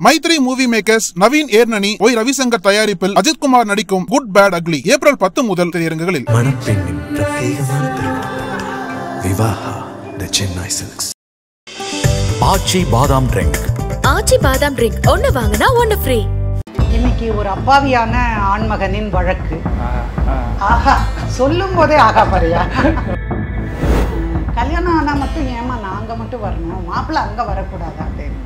Maithri movie makers Naveen Yerneni Y Ravishankar தயாரிப்பில் அஜித் குமார் நடிக்கும் good bad ugly April 10 முதல் திரையரங்குகளில். மணப்பெண்ணின் பிரத்யேகமான திருமணம் விவாஹா தி சென்னை சில்க்ஸ். ஆச்சி பாதாம் ட்ரிங்க். ஆச்சி பாதாம் ட்ரிங்க் ஒன்னு வாங்குனா ஒன்னு ஃப்ரீ. இன்னைக்கு ஒரு அப்பாவியான ஆண்மகனின் வழக்கு. ஆஹா, சொல்லும் போதே ஆகா பாரியா. கல்யாணம் ஆனா மட்டும் ஏமா நாங்க மட்டும் வரணும், மாப்பிள்ள அங்க வரக்கூடாது அப்படின்னு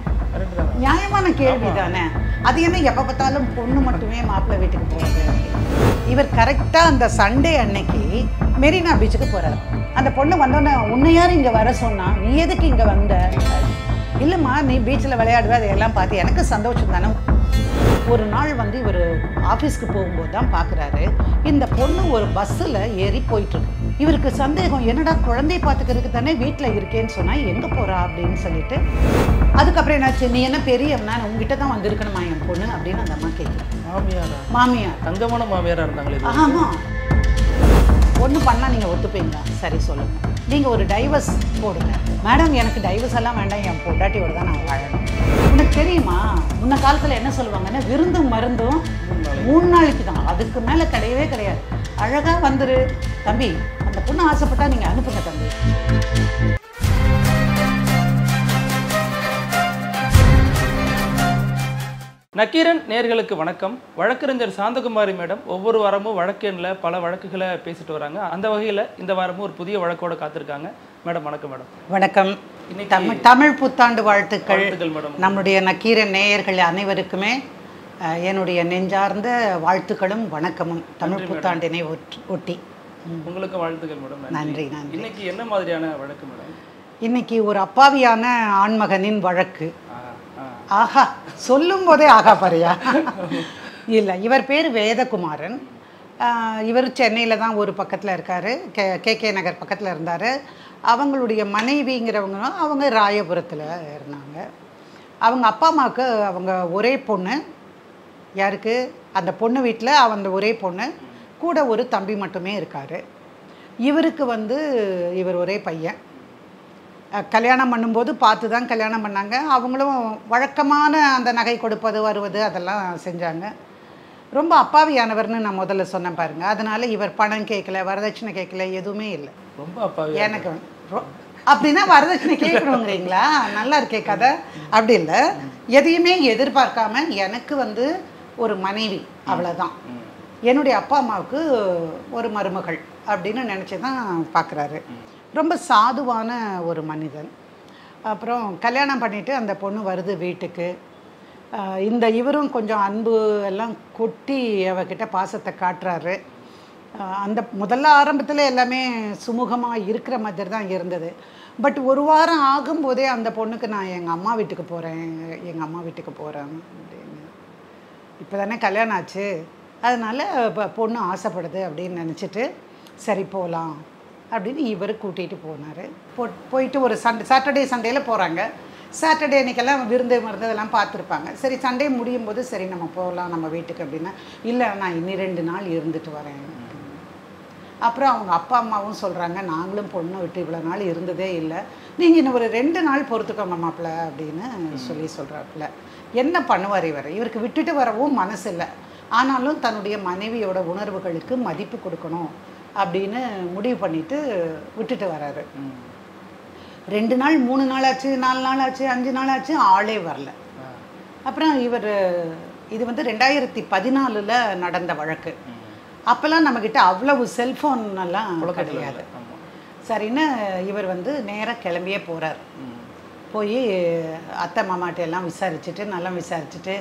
நியாயமான கேள்வி தானே. அது என்ன எப்ப பார்த்தாலும் பொண்ணு மட்டுமே மாப்பிள்ளை வீட்டுக்கு போறது. இவர் கரெக்டா அந்த சண்டே அன்னைக்கு மெரினா பீச்சுக்கு போறாரு. அந்த பொண்ணு வந்தோடனே உன்னை யாரும் இங்க வர சொன்னா, நீ எதுக்கு இங்க வந்த? இல்லைம்மா, நீ பீச்சில் விளையாடுவ, அதையெல்லாம் பார்த்து எனக்கு சந்தோஷம் தானே. ஒரு நாள் வந்து இவர் ஆஃபீஸ்க்கு போகும்போது தான் பார்க்குறாரு, இந்த பொண்ணு ஒரு பஸ்ஸில் ஏறி போயிட்டுருக்கு. இவருக்கு சந்தேகம், என்னடா குழந்தைய பார்த்துக்கிறதுக்கு தானே வீட்டில் இருக்கேன்னு சொன்னால் எங்கே போகிறா அப்படின்னு சொல்லிட்டு, அதுக்கப்புறம் என்னாச்சு, நீ என்ன பெரியம்னா உங்ககிட்ட தான் வந்திருக்கணுமா என் பொண்ணு அப்படின்னு அந்த அம்மா கேட்குறேன். மாமியார் தங்கமான மாமியாராக இருந்தாங்களே. ஆமாம், ஒன்று பண்ணால் நீங்கள் ஒத்துப்பீங்களா? சரி சொல்லுங்கள், நீங்கள் ஒரு டைவர்ஸ் போடுங்க. மேடம், எனக்கு டைவர்ஸ் எல்லாம் வேண்டாம், என் பொண்டாட்டியோட தான் நான் வாழணும். உனக்கு தெரியுமா, முன்ன காலத்தில் என்ன சொல்லுவாங்கன்னா, விருந்தும் மருந்தும் 3 நாளைக்கு தான், அதுக்கு மேலே கிடையவே கிடையாது. அழகாக வந்துரு தம்பி, அந்த பொண்ணு ஆசைப்பட்டா நீங்கள் அனுப்புங்க தம்பி. நக்கீரன் நேயர்களுக்கு வணக்கம். வழக்கறிஞர் சாந்தகுமாரி மேடம் ஒவ்வொரு வாரமும் வழக்கெண்ணில் பல வழக்குகளை பேசிட்டு வராங்க. அந்த வகையில் இந்த வாரமும் ஒரு புதிய வழக்கோடு காத்திருக்காங்க. மேடம் வணக்கம். மேடம் வணக்கம். தமிழ் புத்தாண்டு வாழ்த்துக்கள் மேடம். நம்முடைய நக்கீரன் நேயர்கள் அனைவருக்குமே என்னுடைய நெஞ்சார்ந்த வாழ்த்துக்களும் வணக்கமும். தமிழ் புத்தாண்டினை ஒட்டி உங்களுக்கு வாழ்த்துக்கள் மேடம். நன்றி நன்றி. இன்னைக்கு என்ன மாதிரியான வழக்கு மேடம்? இன்னைக்கு ஒரு அப்பாவியான ஆண்மகனின் வழக்கு. ஆஹா, சொல்லும் போதே ஆகா பாரியா. இல்லை, இவர் பேர் வேதகுமாரன். இவர் சென்னையில் தான் ஒரு பக்கத்தில் இருக்கார், கே நகர் பக்கத்தில் இருந்தார். அவங்களுடைய மனைவிங்கிறவங்க அவங்க ராயபுரத்தில் இருந்தாங்க. அவங்க அப்பா அம்மாவுக்கு அவங்க ஒரே பொண்ணு. யாருக்கு? அந்த பொண்ணு வீட்டில் அந்த ஒரே பொண்ணு கூட ஒரு தம்பி மட்டுமே இருக்கார். இவருக்கு வந்து இவர் ஒரே பையன். கல்யாணம் பண்ணும்போது பார்த்து தான் கல்யாணம் பண்ணாங்க. அவங்களும் வழக்கமான அந்த நகை கொடுப்பது வருவது அதெல்லாம் செஞ்சாங்க. ரொம்ப அப்பாவியானவர்னு நான் முதல்ல சொன்னேன் பாருங்கள். அதனால் இவர் பணம் கேட்கல, வரதட்சணை கேட்கல, எதுவுமே இல்லை. ரொம்ப அப்பாவி. எனக்கு அப்படின்னா வரதட்சணை கேட்கணுங்கிறீங்களா? நல்லா இருக்கே கதை. அப்படி இல்லை, எதையுமே எதிர்பார்க்காம எனக்கு வந்து ஒரு மனைவி, அவ்வளோதான். என்னுடைய அப்பா அம்மாவுக்கு ஒரு மருமகள் அப்படின்னு நினச்சி தான் பார்க்குறாரு. ரொம்ப சாதுவான ஒரு மனிதன். அப்புறம் கல்யாணம் பண்ணிவிட்டு அந்த பொண்ணு வருது வீட்டுக்கு. இந்த இவரும் கொஞ்சம் அன்பு எல்லாம் கொட்டி அவகிட்ட பாசத்தை காட்டுறாரு. அந்த முதல்ல ஆரம்பத்தில் எல்லாமே சுமூகமாக இருக்கிற மாதிரி தான் இருந்தது. பட் ஒரு வாரம் ஆகும்போதே அந்த பொண்ணுக்கு நான் எங்கள் அம்மா வீட்டுக்கு போகிறேன் அப்படின்னு. இப்போ தானே கல்யாணம் ஆச்சு, அதனால் இப்போ பொண்ணு ஆசைப்படுது அப்படின்னு நினச்சிட்டு சரி போகலாம் அப்படின்னு இவர் கூட்டிகிட்டு போனார். போயிட்டு ஒரு சாட்டர்டே சண்டேயில் போகிறாங்க. சாட்டர்டே அன்றைக்கெல்லாம் விருந்து மருந்து இதெல்லாம் பார்த்துருப்பாங்க. சரி, சண்டே முடியும் போது சரி நம்ம போகலாம் நம்ம வீட்டுக்கு அப்படின்னா, இல்லை நான் இன்னி 2 நாள் இருந்துட்டு வரேன். அப்புறம் அவங்க அப்பா அம்மாவும் சொல்கிறாங்க, நாங்களும் பொண்ணை விட்டு இவ்வளோ நாள் இருந்ததே இல்லை, நீங்கள் இன்னும் ஒரு 2 நாள் பொறுத்துக்கோங்க மாப்பிள்ள அப்படின்னு சொல்கிறாப்புல. என்ன பண்ணுவார் இவருக்கு விட்டுட்டு வரவும் மனசு இல்லை. ஆனாலும் தன்னுடைய மனைவியோட உணர்வுகளுக்கு மதிப்பு கொடுக்கணும் அப்படின்னு முடிவு பண்ணிட்டு விட்டுட்டு வராரு. 2 நாள் 3 நாள் ஆச்சு, 4 நாள் ஆச்சு, 5 நாள் ஆச்சு, ஆளே வரல. அப்புறம் இவர் இது வந்து 2014 நடந்த வழக்கு. அப்போல்லாம் நம்மக்கிட்ட அவ்வளவு செல்ஃபோன் எல்லாம் கிடையாது. சரின்னு இவர் வந்து நேராக கிளம்பியே போகிறார். போய் அத்தை மாமாட்ட எல்லாம் விசாரிச்சுட்டு நல்லா விசாரிச்சுட்டு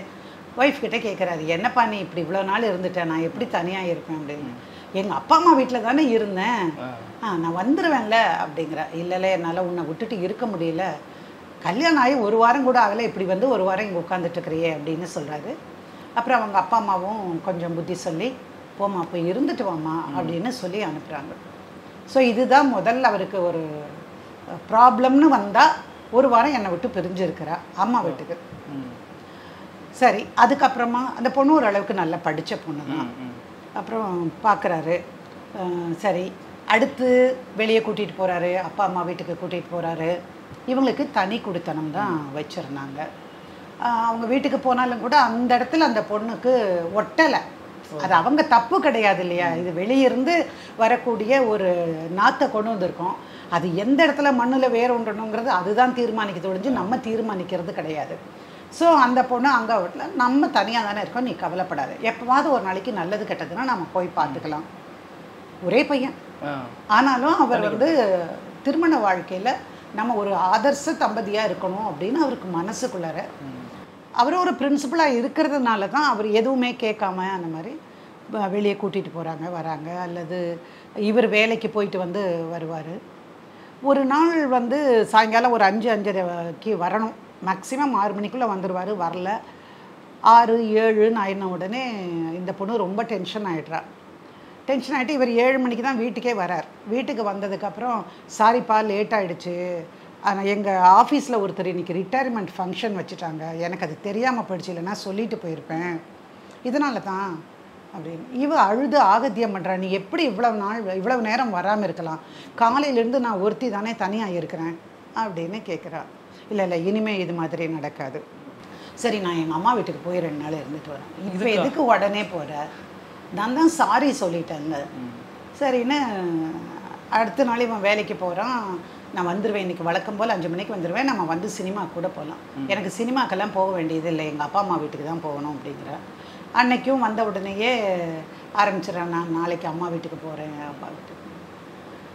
ஒய்ஃப் கிட்டே கேட்குறாரு, என்னப்பா நீ இப்படி இவ்வளோ நாள் இருந்துட்டேன், நான் எப்படி தனியாக இருப்பேன் அப்படின்னு. எங்கள் அப்பா அம்மா வீட்டில் தானே இருந்தேன், நான் வந்துடுவேன்ல அப்படிங்கிற. இல்லைல்ல, என்னால் உன்னை விட்டுட்டு இருக்க முடியல, கல்யாணம் ஆகி 1 வாரம் கூட ஆகலை, இப்படி வந்து 1 வாரம் இங்கே உட்காந்துட்டுருக்கிறியே அப்படின்னு சொல்கிறாரு. அப்புறம் அவங்க அப்பா அம்மாவும் கொஞ்சம் புத்தி சொல்லி, போம்மா போய் இருந்துட்டு வாம்மா அப்படின்னு சொல்லி அனுப்புகிறாங்க. ஸோ இதுதான் முதல்ல அவருக்கு ஒரு ப்ராப்ளம்னு வந்தால் 1 வாரம் என்னை விட்டு பிரிஞ்சிருக்கிறா அம்மா வீட்டுக்கு. சரி, அதுக்கப்புறமா அந்த பொண்ணு ஓரளவுக்கு நல்லா படித்த பொண்ணு தான். அப்புறம் பார்க்குறாரு. சரி, அடுத்து வெளியே கூட்டிகிட்டு போகிறாரு, அப்பா அம்மா வீட்டுக்கு கூட்டிகிட்டு போகிறாரு. இவங்களுக்கு தனி குடித்தனம் தான் வச்சுருந்தாங்க. அவங்க வீட்டுக்கு போனாலும் கூட அந்த இடத்துல அந்த பொண்ணுக்கு ஒட்டலை. அது அவங்க தப்பு கிடையாது இல்லையா, இது வெளியிருந்து வரக்கூடிய ஒரு நாத்தை கொண்டு வந்திருக்கோம். அது எந்த இடத்துல மண்ணில் வேற ஒன்றணுங்கிறது அதுதான் தீர்மானிக்கிறது ஒழிஞ்சு நம்ம தீர்மானிக்கிறது கிடையாது. ஸோ அந்த பொண்ணு அங்கே வீட்டில் நம்ம தனியாக தானே இருக்கோம், நீ கவலைப்படாது, எப்போவாவது ஒரு நாளைக்கு நல்லது கெட்டதுன்னா நம்ம போய் பார்த்துக்கலாம். ஒரே பையன் ஆனாலும் அவர் வந்து திருமண வாழ்க்கையில் நம்ம ஒரு ஆதர்ச தம்பதியாக இருக்கணும் அப்படின்னு அவருக்கு மனசுக்குள்ளார அவர் ஒரு பிரின்சிபலாக இருக்கிறதுனால தான் அவர் எதுவுமே கேட்காம அந்த மாதிரி வெளியே கூட்டிகிட்டு போகிறாங்க வராங்க. அல்லது இவர் வேலைக்கு போயிட்டு வந்து வருவார். ஒரு நாள் வந்து சாயங்காலம் ஒரு 5-5:30 வரணும், மேக்ஸிமம் 6 மணிக்குள்ளே வந்துடுவார். வரல 6-7 ஆயின உடனே இந்த பொண்ணு ரொம்ப டென்ஷன் ஆகிடுறா. டென்ஷன் ஆகிட்டு இவர் 7 மணிக்கு தான் வீட்டுக்கே வரார். வீட்டுக்கு வந்ததுக்கப்புறம் சாரிப்பா லேட் ஆகிடுச்சு, ஆனால் எங்கள் ஆஃபீஸில் ஒருத்தர் இன்றைக்கி ரிட்டையர்மெண்ட் ஃபங்க்ஷன் வச்சுட்டாங்க, எனக்கு அது தெரியாமல் போயிடுச்சு, இல்லைன்னா சொல்லிட்டு போயிருப்பேன், இதனால தான் அப்படின்னு. இவ அழுது ஆகத்தியம் பண்ணுறா, நீ எப்படி இவ்வளவு நேரம் வராமல் இருக்கலாம், காலையிலேருந்து நான் ஒருத்தி தானே தனியாக இருக்கிறேன் அப்படின்னு கேட்குறா. இல்லை இனிமேல் இது மாதிரி நடக்காது, சரி நான் எங்கள் அம்மா வீட்டுக்கு போய் 2 நாள் இருந்துட்டு வரேன். இப்போ எதுக்கு உடனே போகிற, நான் தான் சாரி சொல்லிட்டேங்க. சரின்னு அடுத்த நாள் இவன் வேலைக்கு போகிறான். நான் வந்துடுவேன், இன்றைக்கி வழக்கம் போல் 5 மணிக்கு வந்துடுவேன், நம்ம வந்து சினிமா கூட போகலாம், எனக்கு சினிமாக்கெல்லாம் போக வேண்டியது இல்லை, எங்கள் அப்பா அம்மா வீட்டுக்கு தான் போகணும் அப்படிங்கிற. அன்னைக்கும் வந்த உடனேயே ஆரம்பிச்சிடறேன், நான் நாளைக்கு அம்மா வீட்டுக்கு போகிறேன், அப்பா வீட்டுக்கு.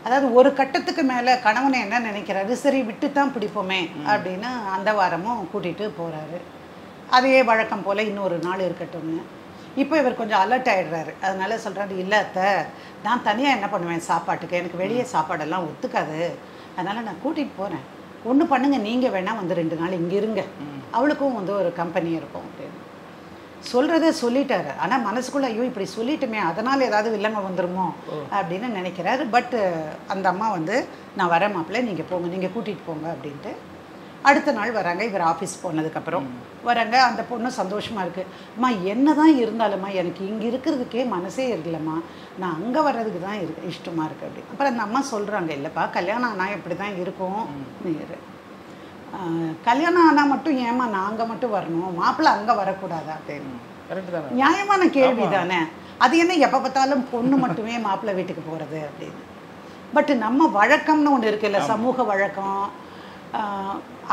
அதாவது ஒரு கட்டத்துக்கு மேலே கணவனை என்ன நினைக்கிறாரு, சரி விட்டு தான் பிடிப்போமே அப்படின்னு அந்த வாரமும் கூட்டிகிட்டு போகிறாரு. அதையே வழக்கம் போல் இன்னொரு நாள் இருக்கட்டும்னு. இப்போ இவர் கொஞ்சம் அலர்ட் ஆகிடுறாரு. அதனால சொல்கிறாரு, இல்லை அத்தை நான் தனியாக என்ன பண்ணுவேன் சாப்பாட்டுக்கு, எனக்கு வெளியே சாப்பாடெல்லாம் ஒத்துக்காது, அதனால் நான் கூட்டிகிட்டு போகிறேன், ஒன்று பண்ணுங்கள் நீங்கள் வேணால் வந்து 2 நாள் இங்கே இருங்க, அவளுக்கும் வந்து ஒரு கம்பெனி இருக்கும் அப்படின்னு சொல்கிறத சொல்லிட்டாரு. ஆனால் மனசுக்குள்ளே ஐயோ இப்படி சொல்லிட்டுமே அதனால் ஏதாவது வில்லங்க வந்துருமோ அப்படின்னு நினைக்கிறாரு. பட் அந்த அம்மா வந்து நான் வரேன் மாப்பிள்ளை, நீங்கள் போங்க, நீங்கள் கூட்டிகிட்டு போங்க அப்படின்ட்டு அடுத்த நாள் வராங்க. இவர் ஆஃபீஸ் போனதுக்கப்புறம் வராங்க. அந்த பொண்ணு சந்தோஷமாக இருக்குது. அம்மா என்ன தான் இருந்தாலும்மா எனக்கு இங்கே இருக்கிறதுக்கே மனசே இருக்கலம்மா, நான் அங்கே வர்றதுக்கு தான் இஷ்டமாக இருக்குது அப்படி. அப்புறம் அந்த அம்மா சொல்கிறாங்க, இல்லைப்பா கல்யாணம் ஆனால் இப்படி தான் இருக்கும், நீர் கல்யாணம் ஆனால் மட்டும் ஏமா நாங்கள் மட்டும் வரணும், மாப்பிள்ளை அங்கே வரக்கூடாதா அப்படின்னு. நியாயமான கேள்வி தானே அது, என்ன எப்போ பார்த்தாலும் பொண்ணு மட்டுமே மாப்பிள்ளை வீட்டுக்கு போகிறது அப்படின்னு. பட் நம்ம வழக்கம்னு ஒன்று இருக்குல்ல, சமூக வழக்கம்.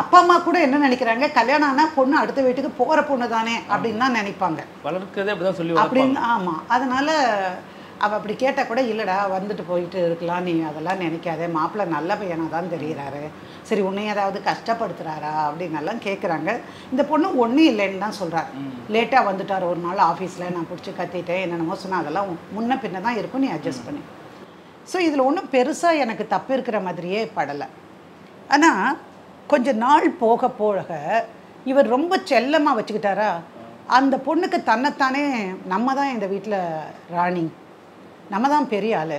அப்பா அம்மா கூட என்ன நினைக்கிறாங்க, கல்யாணம் ஆனால் பொண்ணு அடுத்த வீட்டுக்கு போகிற பொண்ணு தானே அப்படின்னு தான் நினைப்பாங்க, வளர்க்கறதே அப்படிதான் சொல்லி அப்படின்னு. ஆமாம், அதனால் அவள் அப்படி கேட்டால் கூட இல்லைடா வந்துட்டு போயிட்டு இருக்கலாம், நீ அதெல்லாம் நினைக்காதே, மாப்பிள்ளை நல்ல பையனாக தான் தெரிகிறாரு, சரி உன்னை ஏதாவது கஷ்டப்படுத்துகிறாரா அப்படின்னெல்லாம் கேட்குறாங்க. இந்த பொண்ணு ஒன்றும் இல்லைன்னு தான் சொல்கிறார். லேட்டாக வந்துட்டார் ஒரு நாள் ஆஃபீஸில், நான் பிடிச்சி கத்திட்டேன் என்னென்னமோ சொன்னால், அதெல்லாம் முன்ன பின்ன தான் இருக்கும், நீ அட்ஜஸ்ட் பண்ணி. ஸோ இதில் ஒன்றும் பெருசாக எனக்கு தப்பு இருக்கிற மாதிரியே படலை. ஆனால் கொஞ்சம் நாள் போக போக இவர் ரொம்ப செல்லமாக வச்சுக்கிட்டாரா, அந்த பொண்ணுக்கு தன்னைத்தானே நம்ம தான் இந்த வீட்டில் ராணி, நம்ம தான் பெரிய ஆள்,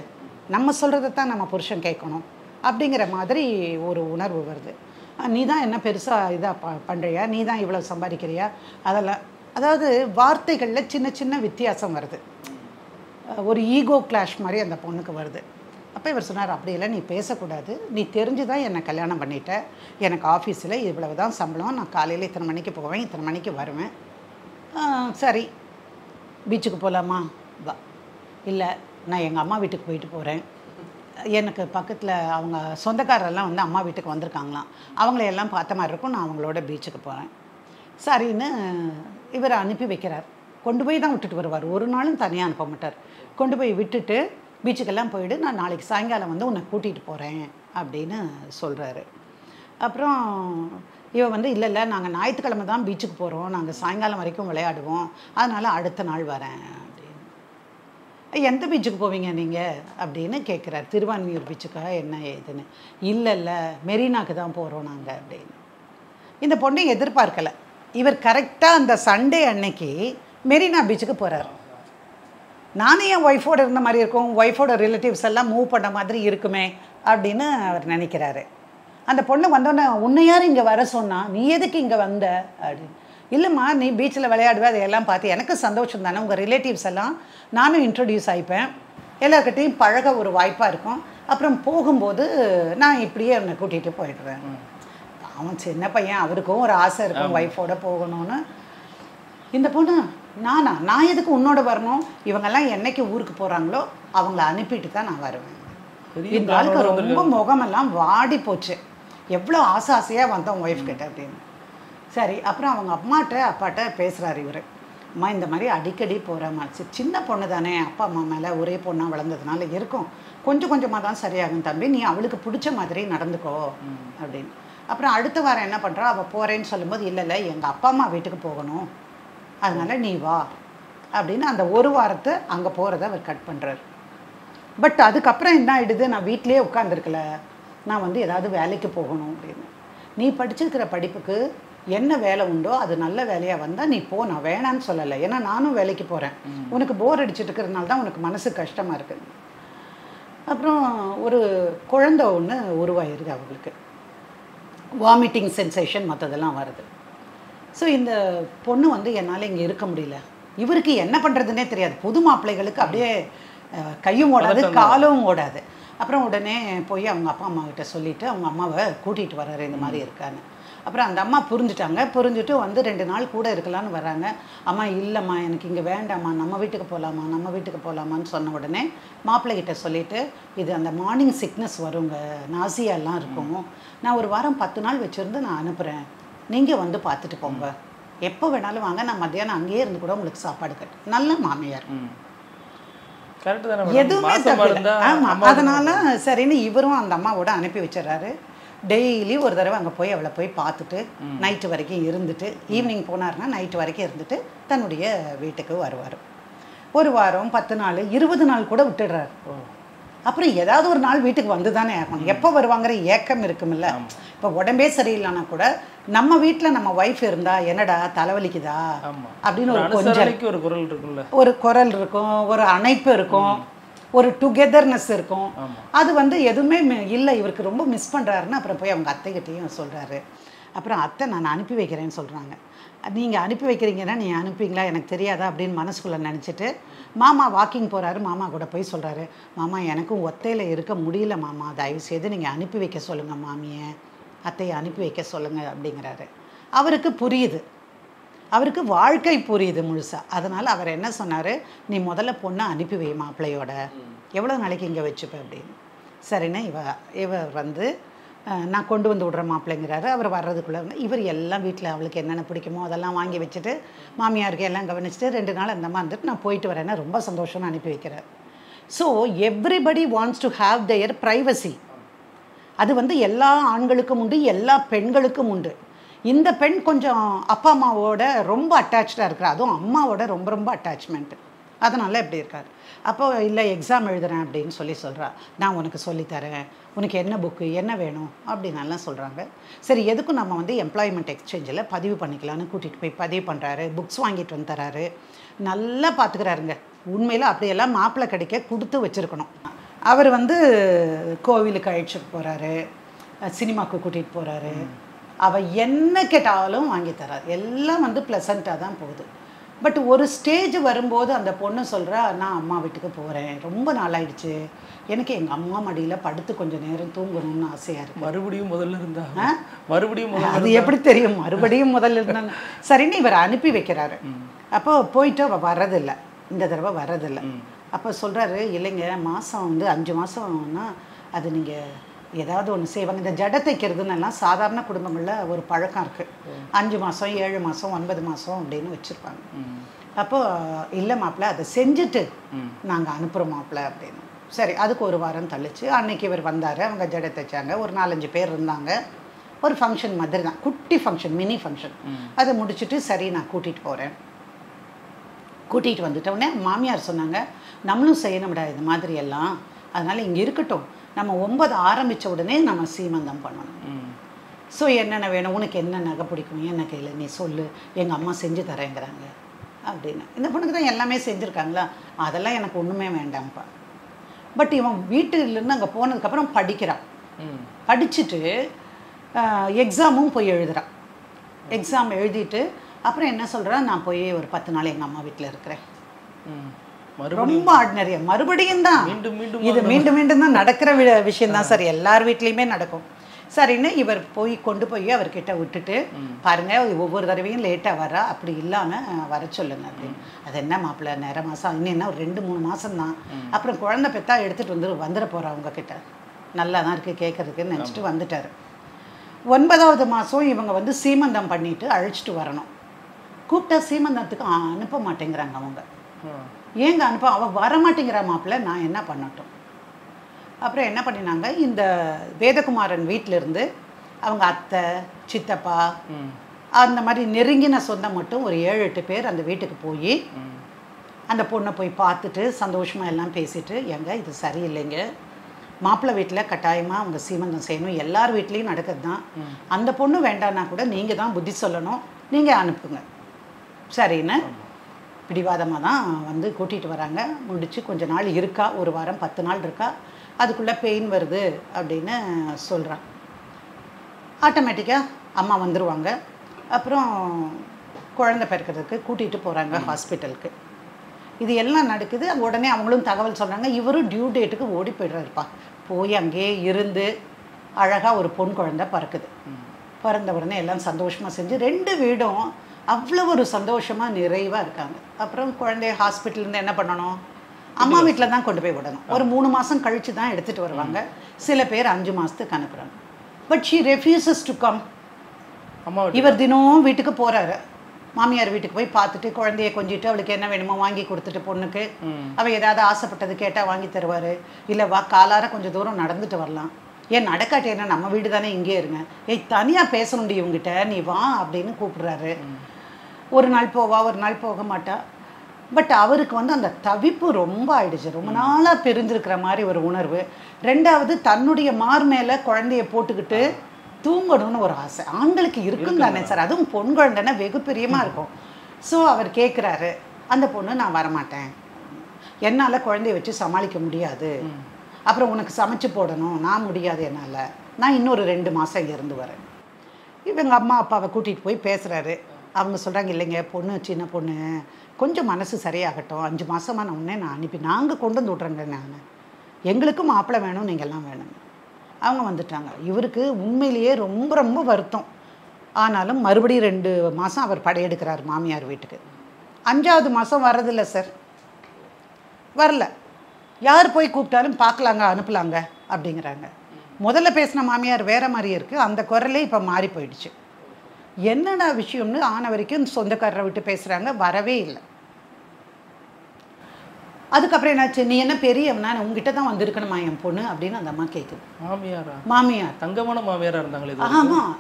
நம்ம சொல்கிறத தான் நம்ம புருஷன் கேட்கணும் அப்படிங்கிற மாதிரி ஒரு உணர்வு வருது. நீ தான் என்ன பெருசாக இதாக பண்ணுறியா, நீ தான் இவ்வளோ சம்பாதிக்கிறியா, அதெல்லாம். அதாவது வார்த்தைகளில் சின்ன சின்ன வித்தியாசம் வருது, ஒரு ஈகோ கிளாஷ் மாதிரி அந்த பொண்ணுக்கு வருது. அப்போ இவர் சொன்னார், அப்படியெல்லாம் நீ பேசக்கூடாது, நீ தெரிஞ்சு தான் என்னை கல்யாணம் பண்ணிட்ட, எனக்கு ஆஃபீஸில் இவ்வளவு தான் சம்பளம், நான் காலையில் இத்தனை மணிக்கு போவேன், இத்தனை மணிக்கு வருவேன், சரி பீச்சுக்கு போகலாமா, வா, இல்லை நான் எங்கள் அம்மா வீட்டுக்கு போயிட்டு போகிறேன், எனக்கு பக்கத்தில் அவங்க சொந்தக்காரெல்லாம் வந்து அம்மா வீட்டுக்கு வந்திருக்காங்களாம், அவங்களையெல்லாம் பார்த்த மாதிரி இருக்கும், நான் அவங்களோட பீச்சுக்கு போகிறேன். சரின்னு இவர் அனுப்பி வைக்கிறார். கொண்டு போய் தான் விட்டுட்டு வருவார், ஒரு நாளும் தனியாக அனுப்ப மாட்டார். கொண்டு போய் விட்டுட்டு பீச்சுக்கெல்லாம் போயிட்டு நான் நாளைக்கு சாயங்காலம் வந்து உன்னை கூட்டிகிட்டு போகிறேன் அப்படின்னு சொல்கிறாரு. அப்புறம் இவன் வந்து இல்லை நாங்கள் ஞாயிற்றுக்கிழமை தான் பீச்சுக்கு போகிறோம், நாங்கள் சாயங்காலம் வரைக்கும் விளையாடுவோம், அதனால் அடுத்த நாள் வரேன் அப்படின்னு. எந்த பீச்சுக்கு போவீங்க நீங்கள் அப்படின்னு கேட்குறாரு. திருவான்மியூர் பீச்சுக்கா என்ன ஏதுன்னு. இல்லை மெரினாக்கு தான் போகிறோம் நாங்கள் அப்படின்னு. இந்த பொண்ணை எதிர்பார்க்கலை. இவர் கரெக்டாக அந்த சண்டே அன்னைக்கு மெரினா பீச்சுக்கு போகிறார். நானே என் ஒய்ஃபோடு இருந்த மாதிரி இருக்கும், ஒய்ஃபோட ரிலேட்டிவ்ஸ் எல்லாம் மூவ் பண்ண மாதிரி இருக்குமே அப்படின்னு அவர் நினைக்கிறாரு. அந்த பொண்ணு வந்தோன்னே, உன்னை யார் இங்கே வர சொன்னா, நீ எதுக்கு இங்கே வந்த அப்படின்னு. இல்லைம்மா நீ பீச்சில் விளையாடுவே, அதையெல்லாம் பார்த்து எனக்கு சந்தோஷம் தானே, உங்கள் ரிலேட்டிவ்ஸ் எல்லாம் நானும் இன்ட்ரடியூஸ் ஆகிப்பேன், எல்லாருக்கிட்டையும் பழக ஒரு வாய்ப்பாக இருக்கும், அப்புறம் போகும்போது நான் இப்படியே என்னை கூட்டிகிட்டு போயிடுறேன். அவன் சின்ன பையன், அவருக்கும் ஒரு ஆசை இருக்கும் ஒய்ஃபோட போகணும்னு. இந்த பொண்ணு நான் எதுக்கு உன்னோட வரணும், இவங்கெல்லாம் என்னைக்கு ஊருக்கு போகிறாங்களோ அவங்கள அனுப்பிட்டு தான் நான் வருவேன். இந்த ஆளுக்கு ரொம்ப முகமெல்லாம் வாடி போச்சு. எவ்வளோ ஆசையாக வந்தோம் ஒய்ஃப் கிட்ட அப்படின்னு. சரி, அப்புறம் அவங்க அப்பாட்ட பேசுகிறாரு இவர். அம்மா இந்த மாதிரி அடிக்கடி போகிற மாதிரி, சின்ன பொண்ணு தானே, அப்பா அம்மா மேலே ஒரே பொண்ணாக வளர்ந்ததுனால இருக்கும், கொஞ்சம் கொஞ்சமாக தான் சரியாகும் தம்பி, நீ அவளுக்கு பிடிச்ச மாதிரி நடந்துக்கோ அப்படின்னு. அப்புறம் அடுத்த வாரம் என்ன பண்ணுறா, அவள் போகிறேன்னு சொல்லும்போது இல்லை எங்கள் அப்பா அம்மா வீட்டுக்கு போகணும், அதனால் நீ வா அப்படின்னு அந்த ஒரு வாரத்தை அங்கே போகிறத அவர் கட் பண்ணுறாரு. பட் அதுக்கப்புறம் என்ன ஆகிடுது, நான் வீட்டிலே உட்காந்துருக்கல, நான் வந்து ஏதாவது வேலைக்கு போகணும் அப்படின்னு. நீ படிச்சிருக்கிற படிப்புக்கு என்ன வேலை உண்டோ அது நல்ல வேலையாக வந்தால் நீ போ, நான் வேணான்னு சொல்லலை, ஏன்னா நானும் வேலைக்கு போகிறேன், உனக்கு போர் அடிச்சுட்டு இருக்கிறதுனால தான் உனக்கு மனசு கஷ்டமாக இருக்குது. அப்புறம் ஒரு குழந்தை ஒன்று உருவாயிருது, அவங்களுக்கு வாமிட்டிங் சென்சேஷன் மற்றதெல்லாம் வருது. ஸோ இந்த பொண்ணு வந்து என்னால் இங்கே இருக்க முடியல, இவருக்கு என்ன பண்ணுறதுனே தெரியாது, புது மாப்பிள்ளைகளுக்கு அப்படியே கையும் ஓடாது காலும் ஓடாது. அப்புறம் உடனே போய் அவங்க அப்பா அம்மா கிட்ட சொல்லிவிட்டு அவங்க அம்மாவை கூட்டிகிட்டு வர்றாரு, இந்த மாதிரி இருக்கான்னு. அப்புறம் அந்த அம்மா புரிஞ்சுட்டு வந்து 2 நாள் கூட இருக்கலான்னு வராங்க. அம்மா இல்லைம்மா எனக்கு இங்கே வேண்டாம்மா, நம்ம வீட்டுக்கு போகலாமான்னு சொன்ன உடனே மாப்பிள்ளைகிட்ட சொல்லிவிட்டு, இது அந்த மார்னிங் சிக்னஸ் வருங்க, நாசியாலாம் இருக்கும், நான் ஒரு வாரம் 10 நாள் வச்சுருந்து நான் அனுப்புகிறேன், நீங்கள் வந்து பார்த்துட்டு போங்க, எப்போ வேணாலும் வாங்க, நான் மத்தியானம் அங்கேயே இருந்து கூட உங்களுக்கு சாப்பாடு கட்டு. நல்ல மாமியார், எதுவுமே தப்பு. ஆமாம், அதனால சரின்னு இவரும் அந்த அம்மாவோட அனுப்பி வச்சிடறாரு. டெய்லி ஒரு தடவை அங்கே போய் அவளை போய் பார்த்துட்டு நைட்டு வரைக்கும் இருந்துட்டு, ஈவினிங் போனார்னா நைட்டு வரைக்கும் இருந்துட்டு தன்னுடைய வீட்டுக்கு வருவார். ஒரு வாரம் 10 நாள் 20 நாள் கூட விட்டுடுறாரு. அப்புறம் ஏதாவது ஒரு நாள் வீட்டுக்கு வந்து தானே ஆகணும், எப்போ வருவாங்கிற ஏக்கம் இருக்குமில்ல. இப்போ உடம்பே சரியில்லைன்னா கூட நம்ம வீட்டில் நம்ம ஒய்ஃப் இருந்தா என்னடா தலைவலிக்குதா அப்படின்னு ஒரு குரல் இருக்கும், ஒரு அணைப்பு இருக்கும், ஒரு டுகெதர்னஸ் இருக்கும். அது வந்து எதுவுமே இல்லை, இவருக்கு ரொம்ப மிஸ் பண்ணுறாருன்னு அப்புறம் போய் அவங்க அத்தைகிட்டையும் சொல்கிறாரு. அப்புறம் அத்தை நான் அனுப்பி வைக்கிறேன்னு சொல்கிறாங்க. நீங்கள் அனுப்பி வைக்கிறீங்கன்னா நீ அனுப்பிங்களா எனக்கு தெரியாதா அப்படின்னு மனசுக்குள்ளே நினச்சிட்டு மாமா வாக்கிங் போகிறாரு. மாமா கூட போய் சொல்கிறாரு, மாமா எனக்கும் ஒத்தையில் இருக்க முடியல மாமா, தயவுசெய்து நீங்கள் அனுப்பி வைக்க சொல்லுங்கள் மாமியை, அத்தையை அனுப்பி வைக்க சொல்லுங்கள் அப்படிங்கிறாரு. அவருக்கு புரியுது, அவருக்கு வாழ்க்கை புரியுது முழுசாக. அதனால் அவர் என்ன சொன்னார், நீ முதல்ல பொண்ணை அனுப்பி வை மாப்பிள்ளையோட, எவ்வளோ நாளைக்கு இங்கே வச்சுப்பேன் அப்படின்னு. சரிண்ணா இவ வந்து நான் கொண்டு வந்து விட்ற மாப்பிள்ளைங்கிறாரு. அவர் வர்றதுக்குள்ளே இவர் எல்லாம் வீட்டில் அவளுக்கு என்னென்ன பிடிக்குமோ அதெல்லாம் வாங்கி வச்சுட்டு மாமியாருக்கு எல்லாம் கவனிச்சுட்டு 2 நாள் அந்த மாதிரி இருந்துட்டு நான் போயிட்டு வரேன்னா ரொம்ப சந்தோஷம்னு அனுப்பி வைக்கிறார். So everybody wants to have their privacy. அது வந்து எல்லா ஆண்களுக்கும் உண்டு, எல்லா பெண்களுக்கும் உண்டு. இந்த பெண் கொஞ்சம் அப்பா அம்மாவோட ரொம்ப அட்டாச்சாக இருக்கிறா, அதுவும் அம்மாவோட ரொம்ப ரொம்ப அட்டாச்மெண்ட்டு, அதனால எப்படி இருக்கார். அப்போ இல்லை எக்ஸாம் எழுதுறேன் அப்படின்னு சொல்கிறா, நான் உனக்கு சொல்லித்தரேன், உனக்கு என்ன புக்கு என்ன வேணும் அப்படின்னலாம் சொல்கிறாங்க. சரி எதுக்கும் நம்ம வந்து எம்ப்ளாய்மெண்ட் எக்ஸ்சேஞ்சில் பதிவு பண்ணிக்கலான்னு கூட்டிகிட்டு போய் பதிவு பண்ணுறாரு, புக்ஸ் வாங்கிட்டு வந்து தராரு, நல்லா பார்த்துக்கிறாருங்க. உண்மையில் அப்படியெல்லாம் மாப்பிள்ளை கிடைக்க கொடுத்து வச்சுருக்கணும். அவர் வந்து கோவிலுக்கு அழைச்சிட்டு போகிறாரு, சினிமாவுக்கு கூட்டிகிட்டு போகிறாரு, அவள் என்ன கேட்டாலும் வாங்கி தரார், எல்லாம் வந்து ப்ளசண்ட்டாக தான் போகுது. பட் ஒரு ஸ்டேஜ் வரும்போது அந்த பொண்ணு சொல்கிறா, நான் அம்மா வீட்டுக்கு போகிறேன், ரொம்ப நாளாயிடுச்சு, எனக்கு எங்கள் அம்மா மடியில் படுத்து கொஞ்சம் நேரம் தூங்கணும்னு ஆசையாக இருக்குது. மறுபடியும் முதல்ல இருந்தா அது எப்படி தெரியும், மறுபடியும் முதல்ல இருந்தாங்க. சரின்னு இவர் அனுப்பி வைக்கிறாரு. அப்போ போயிட்டு அவள் வர்றதில்லை, இந்த தடவை வர்றதில்லை. அப்போ சொல்கிறாரு, இல்லைங்க மாதம் வந்து 5 மாதம்னா அது நீங்கள் ஏதாவது ஒன்று செய்வாங்க, இந்த ஜடை தைக்கிறதுன்னெல்லாம் சாதாரண குடும்பங்களில் ஒரு பழக்கம் இருக்குது. 5 மாதம் 7 மாதம் 9 மாதம் அப்படின்னு வச்சுருப்பாங்க. அப்போது இல்லை மாப்பிள்ளை அதை செஞ்சுட்டு நாங்கள் அனுப்புகிறோம் மாப்பிள்ளை அப்படின்னு. சரி அதுக்கு ஒரு வாரம் தள்ளிச்சு. அன்னைக்கு இவர் வந்தார், அவங்க ஜடை தைச்சாங்க, ஒரு 4-5 பேர் இருந்தாங்க, ஒரு ஃபங்க்ஷன் மாதிரி தான், குட்டி ஃபங்க்ஷன், மினி ஃபங்க்ஷன். அதை முடிச்சுட்டு சரி நான் கூட்டிகிட்டு போகிறேன். கூட்டிகிட்டு வந்துட்டோடனே மாமியார் சொன்னாங்க, நம்மளும் செய்யணும்டா இது மாதிரி எல்லாம், அதனால் இங்கே இருக்கட்டும், நம்ம 9 ஆரம்பித்த உடனே நம்ம சீமந்தம் பண்ணணும். ஸோ என்னென்ன வேணும், உனக்கு என்ன நகை பிடிக்கும் என்ன கையில் நீ சொல்லு, எங்கள் அம்மா செஞ்சு தரேங்கிறாங்க அப்படின்னு. இந்த பொண்ணுக்கு தான் எல்லாமே செஞ்சுருக்காங்களா, அதெல்லாம் எனக்கு ஒன்றுமே வேண்டாம்ப்பா. பட் இவன் வீட்டிலேருந்து அங்கே போனதுக்கப்புறம் படிக்கிறான், படிச்சுட்டு எக்ஸாமும் போய் எழுதுகிறான். எக்ஸாம் எழுதிட்டு அப்புறம் என்ன சொல்கிறான், நான் போய் ஒரு 10 நாள் எங்கள் அம்மா வீட்டில் இருக்கிறேன். ரொம்ப ஆர்டினரியா மறுபடியும் தான் இது மீண்டும் மீண்டும் தான் நடக்கிற விஷயம் தான் சார், எல்லார் வீட்லேயுமே நடக்கும். சரின்னு இவர் கொண்டு போய் அவர்கிட்ட விட்டுட்டு பாருங்க ஒவ்வொரு தடவையும் லேட்டாக வரா, அப்படி இல்லாமல் வர சொல்லுங்க அப்படின்னு. அது என்ன மாப்பிள்ளை நேர மாதம் இன்னும் என்ன ஒரு 2-3 மாதம் தான், அப்புறம் குழந்தை பெற்றா எடுத்துகிட்டு வந்துட போகிறா உங்ககிட்ட, நல்லா தான் இருக்குது கேட்குறதுக்குன்னு நினச்சிட்டு வந்துட்டார். 9வது மாதம் இவங்க சீமந்தம் பண்ணிட்டு அழைச்சிட்டு வரணும். கூப்பிட்டா சீமந்தத்துக்கு அனுப்ப மாட்டேங்கிறாங்க அவங்க. ஏங்க அனுப்ப, அவள் வரமாட்டேங்கிறா மாப்பிள்ளை, நான் என்ன பண்ணட்டும்? அப்புறம் என்ன பண்ணினாங்க, இந்த வேதகுமாரன் வீட்டிலேருந்து அவங்க அத்தை சித்தப்பா அந்த மாதிரி நெருங்கின சொந்தம் மட்டும் ஒரு 7-8 பேர் அந்த வீட்டுக்கு போய் அந்த பொண்ணை போய் பார்த்துட்டு சந்தோஷமாக எல்லாம் பேசிட்டு, எங்க இது சரியில்லைங்க, மாப்பிள்ளை வீட்டில் கட்டாயமாக அவங்க சீமந்தம் செய்யணும், எல்லார் வீட்லேயும் நடக்கிறது தான், அந்த பொண்ணு வேண்டான்னா கூட நீங்கள் தான் புத்தி சொல்லணும், நீங்கள் அனுப்புங்க. சரின்னு பிடிவாதமாக தான் கூட்டிகிட்டு வராங்க. முடிச்சு கொஞ்ச நாள் இருக்கா, ஒரு வாரம் 10 நாள் இருக்கா, அதுக்குள்ளே பெயின் வருது அப்படின்னு சொல்கிறான். ஆட்டோமேட்டிக்காக அம்மா வந்துடுவாங்க. அப்புறம் குழந்தை பிறக்கிறதுக்கு கூட்டிகிட்டு போகிறாங்க ஹாஸ்பிட்டலுக்கு. இது எல்லாம் நடக்குது. உடனே அவங்களும் தகவல் சொல்கிறாங்க. இவரும் டியூ டேட்டுக்கு ஓடி போய்டுறாருப்பா. போய் அங்கேயே இருந்து அழகாக ஒரு பொன் குழந்தை பிறக்குது. பிறந்த உடனே எல்லாம் சந்தோஷமாக செஞ்சு 2 வீடும் அவ்வளோ ஒரு சந்தோஷமாக நிறைவாக இருக்காங்க. அப்புறம் குழந்தைய ஹாஸ்பிட்டல்லேருந்து என்ன பண்ணணும், அம்மா வீட்டில் தான் கொண்டு போய் விடணும். ஒரு 3 மாதம் கழித்து தான் எடுத்துகிட்டு வருவாங்க. சில பேர் 5 மாதத்துக்கு அனுப்புகிறாங்க. But she refuses to come. இவர் தினம் வீட்டுக்கு போகிறாரு. மாமியார் வீட்டுக்கு போய் பார்த்துட்டு குழந்தைய கொஞ்சிட்டு அவளுக்கு என்ன வேணுமோ வாங்கி கொடுத்துட்டு பொண்ணுக்கு அவள் ஏதாவது ஆசைப்பட்டது கேட்டால் வாங்கி தருவார். இல்லை வா காலார கொஞ்சம் தூரம் நடந்துட்டு வரலாம், ஏன் நடக்காட்டி என்ன, நம்ம வீடு தானே, இங்கே இருங்க, தனியாக பேசணுண்டி இவங்கிட்ட, நீ வா அப்படின்னு கூப்பிடுறாரு. ஒரு நாள் போவா, ஒரு நாள் போக மாட்டா. பட் அவருக்கு அந்த தவிப்பு ரொம்ப ஆயிடுச்சு. ரொம்ப நாளாக பிரிஞ்சிருக்கிற மாதிரி ஒரு உணர்வு. 2வது தன்னுடைய மார் மேலே குழந்தைய போட்டுக்கிட்டு தூங்கணும்னு ஒரு ஆசை ஆண்களுக்கு இருக்கும் தானே சார், அதுவும் பொன் குழந்தைன்னா வெகு பிரியமாக இருக்கும். ஸோ அவர் கேட்குறாரு, அந்த பொண்ணு நான் வரமாட்டேன், என்னால் குழந்தைய வச்சு சமாளிக்க முடியாது, அப்புறம் உனக்கு சமைச்சு போடணும், நான் முடியாது, என்னால், நான் இன்னொரு 2 மாதம் இருந்து வரேன். இவங்க அம்மா அப்பாவை கூட்டிகிட்டு போய் பேசுகிறாரு. அவங்க சொல்கிறாங்க, இல்லைங்க பொண்ணு சின்ன பொண்ணு, கொஞ்சம் மனசு சரியாகட்டும், 5 மாதமாக நான் அனுப்பி நாங்கள் கொண்டு வந்து விட்றேங்க, நான் எங்களுக்கும் மாப்பிள்ளை வேணும், நீங்கள்லாம் வேணும். அவங்க வந்துட்டாங்க. இவருக்கு உண்மையிலேயே ரொம்ப ரொம்ப வருத்தம். ஆனாலும் மறுபடியும் 2 மாதம் அவர் படையெடுக்கிறார் மாமியார் வீட்டுக்கு. 5வது மாதம் வர்றதில்லை சார், வரல. யார் போய் கூப்பிட்டாலும் பார்க்கலாங்க, அனுப்பலாங்க அப்படிங்கிறாங்க. முதல்ல பேசின மாமியார் வேறு மாதிரியே இருக்குது, அந்த குரலே இப்போ மாறி போயிடுச்சு. என்னடா விஷயம்னு ஆன வரைக்கும் சொந்தக்காரரை விட்டு பேசுகிறாங்க, வரவே இல்லை. அதுக்கப்புறம் என்னாச்சு, நீ என்ன பெரியவனா, உங்ககிட்ட தான் வந்திருக்கணுமா என் பொண்ணு அப்படின்னு அந்த அம்மா கேட்குது. மாமியார் தங்கமான மாமியாராக இருந்தாங்களே. ஆமாம்,